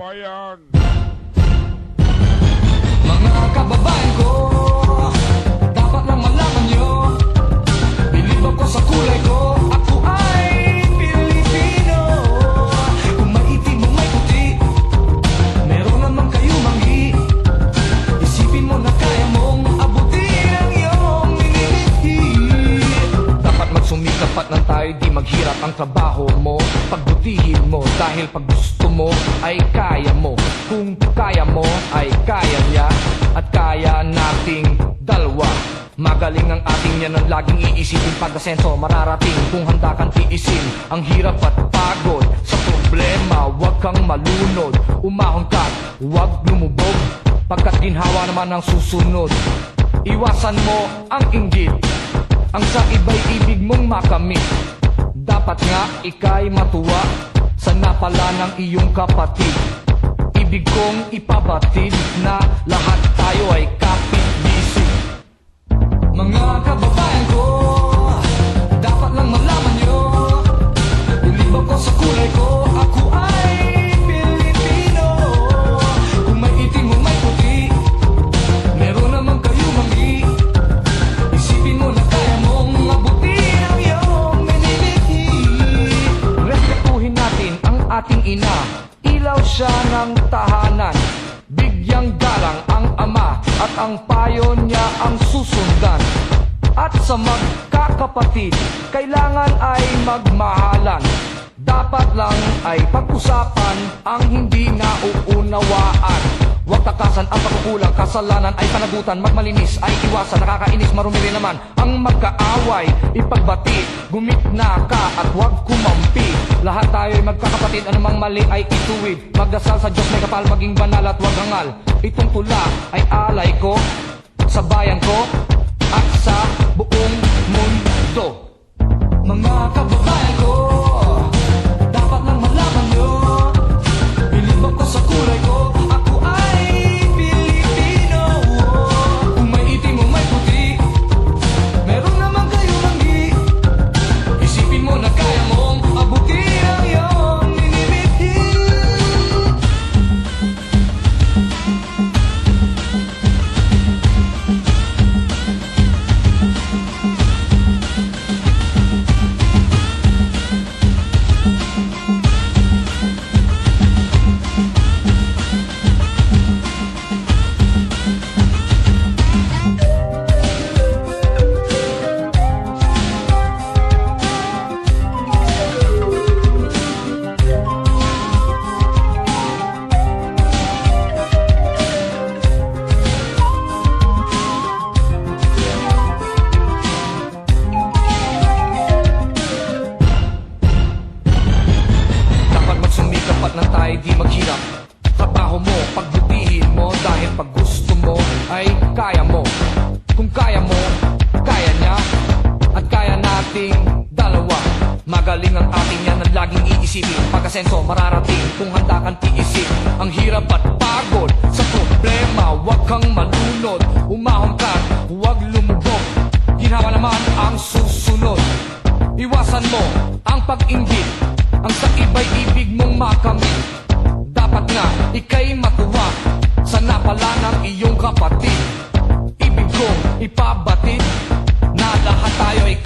bayan. Mga kababayan ko, dapat lang malaman nyo, bilib ako sa kulay ko, ako ay Pilipino. Kung maitim o may puti, meron naman kayo manggi. Isipin mo na kaya mong abutin ang iyong minimithi. Dapat magsumikap at nang tayo di maghirap ang trabaho mo. Pagbutihin mo dahil pag gusto mo ay kaya mo. Kung kaya mo ay kaya niya at kaya nating dalawa. Magaling ang ating yan ang laging iisipin. Pag-asenso mararating kung handa kang tiisin ang hirap at pagod sa problema. Huwag kang malunod, umahon ka, huwag lumubog, pagkat ginhawa naman ang susunod. Iwasan mo ang inggit, ang sa iba'y ibig mong makamit. Dapat nga ika'y matuwa sa napala ng iyong kapatid. Ibig kong ipabatid na lahat tayo ay kapit-bisig. Mga kababayan ko, dapat lang malaman nyo, bilib ako sa kulay ko, ako ay Pilipino. Kung may itim o may puti, meron naman kayo manggi. Isipin mo na kaya mong abutin ang iyong minimithi. Respetuhin natin ang ating ina, ilaw siya ng tahanan. Bigyang galang ang ama at ang payo niya ang susundan. At sa magkakapatid, kailangan ay magmahalan. Dapat lang ay pag-usapan ang hindi nauunawaan. Huwag takasan ang pagkukulang, kasalanan ay panagutan. Magmalinis ay iwasan, nakakainis, marumi rin naman ang magkaaway. Ipagbati, gumitna ka at huwag kumampi. Lahat tayo ay magkakapatid, anumang mali ay ituwid. Magdasal sa Diyos may kapal, maging banal at huwag hangal. Itong tula ay alay ko sa bayan ko at sa buong mundo. Mga kababayan ko, dapat lang malaman nyo, bilib ako sa kulay ko, ako ay Pilipino. Kung may itim o may puti, meron naman kayo manggi. Isipin mo na kaya mong abutin ang iyong minimithi. Nang tayo di maghirap, trabaho mo, pagbutihin mo dahil pag gusto mo ay kaya mo. Kung kaya mo, kaya niya at kaya nating dalawa. Magaling ang ating yan ang laging iisipin. Pag-asenso mararating kung handa kang tiisin ang hirap at pagod sa problema. Huwag kang malunod, umahon ka, huwag lumubog, ginhawa naman ang susunod. Iwasan mo ang pag-inggit, ang sa iba'y ibig mong makamit. Dapat nga ika'y matuwa sa napala ng iyong kapatid. Ibig kong ipabatid na lahat tayo ay